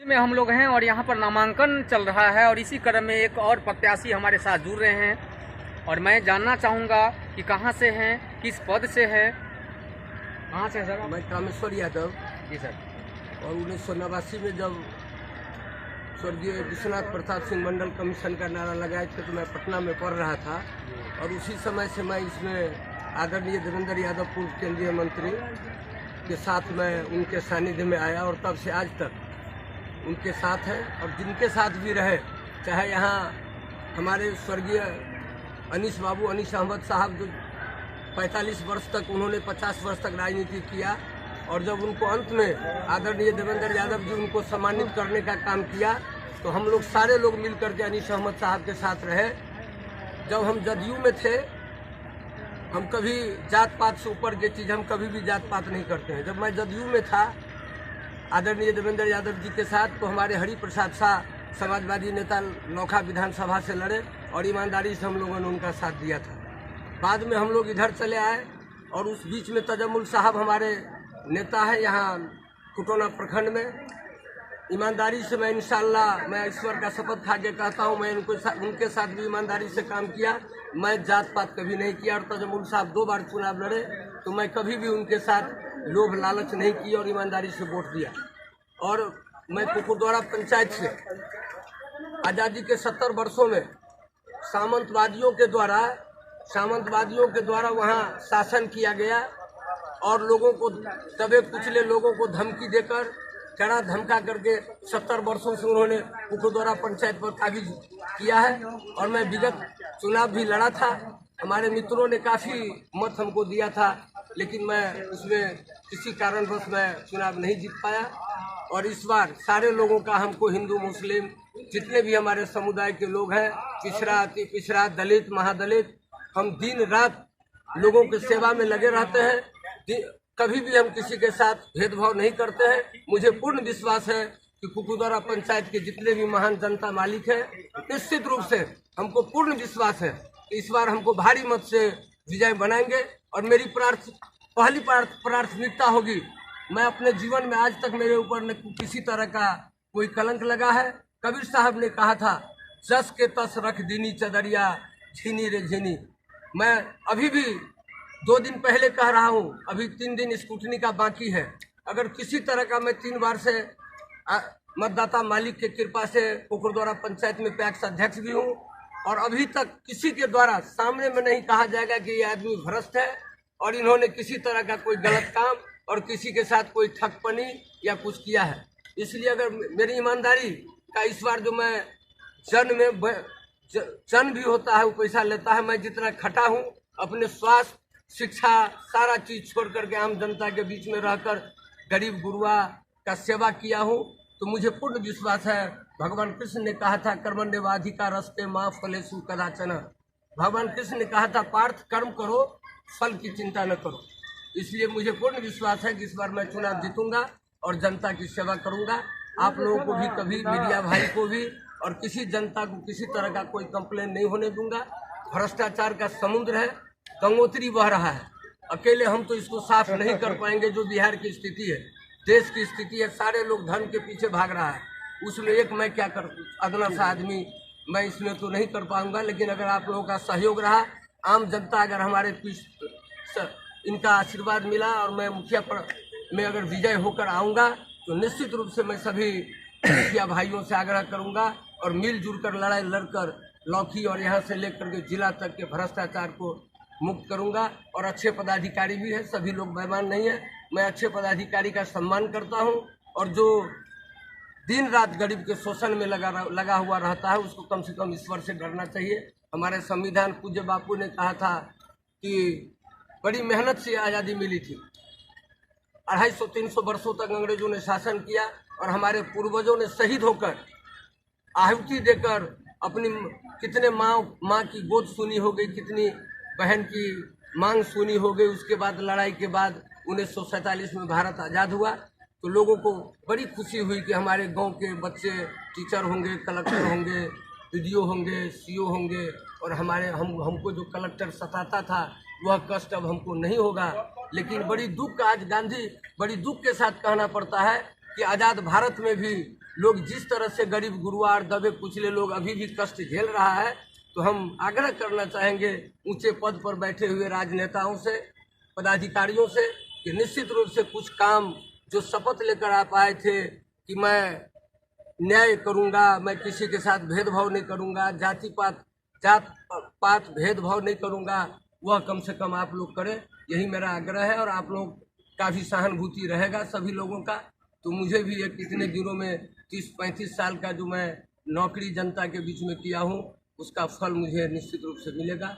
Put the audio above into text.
में हम लोग हैं और यहाँ पर नामांकन चल रहा है और इसी क्रम में एक और प्रत्याशी हमारे साथ जुड़ रहे हैं और मैं जानना चाहूँगा कि कहाँ से हैं, किस पद से है। कहाँ से सर? मैं कामेश्वर यादव। जी सर। और 1989 में जब स्वर्गीय विश्वनाथ प्रताप सिंह मंडल कमीशन का नारा लगाए थे तो मैं पटना में पढ़ रहा था और उसी समय से मैं इसमें आदरणीय देवेंद्र यादव पूर्व केंद्रीय मंत्री के साथ मैं उनके सानिध्य में आया और तब से आज तक उनके साथ है। और जिनके साथ भी रहे, चाहे यहाँ हमारे स्वर्गीय अनीस बाबू अनीस अहमद साहब जो 45 वर्ष तक, उन्होंने 50 वर्ष तक राजनीति किया और जब उनको अंत में आदरणीय देवेंद्र यादव जी उनको सम्मानित करने का काम किया तो हम लोग सारे लोग मिल करके अनीस अहमद साहब के साथ रहे। जब हम जदयू में थे, हम कभी जात पात से ऊपर की चीज़, हम कभी भी जात पात नहीं करते हैं। जब मैं जदयू में था आदरणीय देवेंद्र यादव जी के साथ तो हमारे हरि प्रसाद शाह समाजवादी नेता नौखा विधानसभा से लड़े और ईमानदारी से हम लोगों ने उनका साथ दिया था। बाद में हम लोग इधर चले आए और उस बीच में तजमुल साहब हमारे नेता है यहाँ कुटोना प्रखंड में। ईमानदारी से मैं इंशाल्लाह मैं ईश्वर का शपथ खा के कहता हूँ, मैं उनके साथ भी ईमानदारी से काम किया। मैं जात पात कभी नहीं किया और तजमुल साहब 2 बार चुनाव लड़े तो मैं कभी भी उनके साथ लोभ लालच नहीं की और ईमानदारी से वोट दिया। और मैं कुकुरद्वारा पंचायत से आज़ादी के 70 वर्षों में सामंतवादियों के द्वारा वहाँ शासन किया गया और लोगों को दबे कुचले लोगों को धमकी देकर चढ़ा धमका करके 70 वर्षों से उन्होंने कुकुरद्वारा पंचायत पर काबिज किया है। और मैं विगत चुनाव भी लड़ा था, हमारे मित्रों ने काफ़ी मत हमको दिया था लेकिन मैं उसमें किसी कारणवश मैं चुनाव नहीं जीत पाया। और इस बार सारे लोगों का, हमको हिंदू मुस्लिम जितने भी हमारे समुदाय के लोग हैं, पिछड़ा अति पिछड़ा दलित महादलित, हम दिन रात लोगों की सेवा में लगे रहते हैं। कभी भी हम किसी के साथ भेदभाव नहीं करते हैं। मुझे पूर्ण विश्वास है कि कुकुरद्वारा पंचायत के जितने भी महान जनता मालिक हैं, निश्चित रूप से हमको पूर्ण विश्वास है कि इस बार हमको भारी मत से विजय बनाएंगे। और मेरी पहली प्राथमिकता होगी, मैं अपने जीवन में आज तक मेरे ऊपर न किसी तरह का कोई कलंक लगा है। कबीर साहब ने कहा था, जस के तस रख दीनी चदरिया झीनी रे झीनी। मैं अभी भी 2 दिन पहले कह रहा हूँ, अभी 3 दिन स्कूटनी का बाकी है। अगर किसी तरह का, मैं 3 बार से मतदाता मालिक के कृपा से कुकुरद्वारा पंचायत में पैक्स अध्यक्ष भी हूँ और अभी तक किसी के द्वारा सामने में नहीं कहा जाएगा कि ये आदमी भ्रष्ट है और इन्होंने किसी तरह का कोई गलत काम और किसी के साथ कोई ठगपनी या कुछ किया है। इसलिए अगर मेरी ईमानदारी का इस बार जो मैं जन भी होता है वो पैसा लेता है, मैं जितना खटा हूँ अपने स्वास्थ्य शिक्षा सारा चीज छोड़ करके आम जनता के बीच में रहकर गरीब गुरुआ का सेवा किया हूँ, तो मुझे पूर्ण विश्वास है। भगवान कृष्ण ने कहा था, कर्मण्येवाधिकारस्ते मा फलेषु कदाचन। भगवान कृष्ण ने कहा था, पार्थ कर्म करो, फल की चिंता न करो। इसलिए मुझे पूर्ण विश्वास है कि इस बार मैं चुनाव जीतूंगा और जनता की सेवा करूंगा। आप लोगों को भी, कभी मीडिया भाई को भी और किसी जनता को किसी तरह का कोई कंप्लेन नहीं होने दूंगा। भ्रष्टाचार का समुद्र है, गंगोत्री बह रहा है, अकेले हम तो इसको साफ नहीं कर पाएंगे। जो बिहार की स्थिति है, देश की स्थिति है, सारे लोग धन के पीछे भाग रहा है, उसमें एक मैं क्या कर, अदना सा आदमी, मैं इसमें तो नहीं कर पाऊंगा। लेकिन अगर आप लोगों का सहयोग रहा, आम जनता अगर हमारे पीछे इनका आशीर्वाद मिला और मैं मुखिया में अगर विजय होकर आऊँगा तो निश्चित रूप से मैं सभी मुखिया भाइयों से आग्रह करूँगा और मिलजुल कर लड़ाई लड़कर लौकी और यहाँ से लेकर के जिला तक के भ्रष्टाचार को मुक्त करूंगा। और अच्छे पदाधिकारी भी है, सभी लोग बेईमान नहीं है। मैं अच्छे पदाधिकारी का सम्मान करता हूं और जो दिन रात गरीब के शोषण में लगा हुआ रहता है उसको कम से कम ईश्वर से डरना चाहिए। हमारे संविधान पूज्य बापू ने कहा था कि बड़ी मेहनत से आज़ादी मिली थी, 250-300 वर्षों तक अंग्रेजों ने शासन किया और हमारे पूर्वजों ने शहीद होकर आहुति देकर अपनी कितने माँ की गोद सुनी हो गई, कितनी बहन की मांग सुनी हो गई। उसके बाद लड़ाई के बाद 1947 में भारत आज़ाद हुआ तो लोगों को बड़ी खुशी हुई कि हमारे गांव के बच्चे टीचर होंगे, कलेक्टर होंगे, बीडीओ होंगे, सीओ होंगे और हमको जो कलेक्टर सताता था वह कष्ट अब हमको नहीं होगा। लेकिन बड़ी दुख आज गांधी, बड़ी दुख के साथ कहना पड़ता है कि आज़ाद भारत में भी लोग जिस तरह से गरीब गुरुआ और दबे कुचले लोग अभी भी कष्ट झेल रहा है, तो हम आग्रह करना चाहेंगे ऊंचे पद पर बैठे हुए राजनेताओं से, पदाधिकारियों से, कि निश्चित रूप से कुछ काम जो शपथ लेकर आप आए थे कि मैं न्याय करूंगा, मैं किसी के साथ भेदभाव नहीं करूंगा, जात पात भेदभाव नहीं करूंगा, वह कम से कम आप लोग करें, यही मेरा आग्रह है। और आप लोग का भी सहानुभूति रहेगा सभी लोगों का। तो मुझे भी एक इतने दिनों में 30-35 साल का जो मैं नौकरी जनता के बीच में किया हूँ, उसका फल मुझे निश्चित रूप से मिलेगा।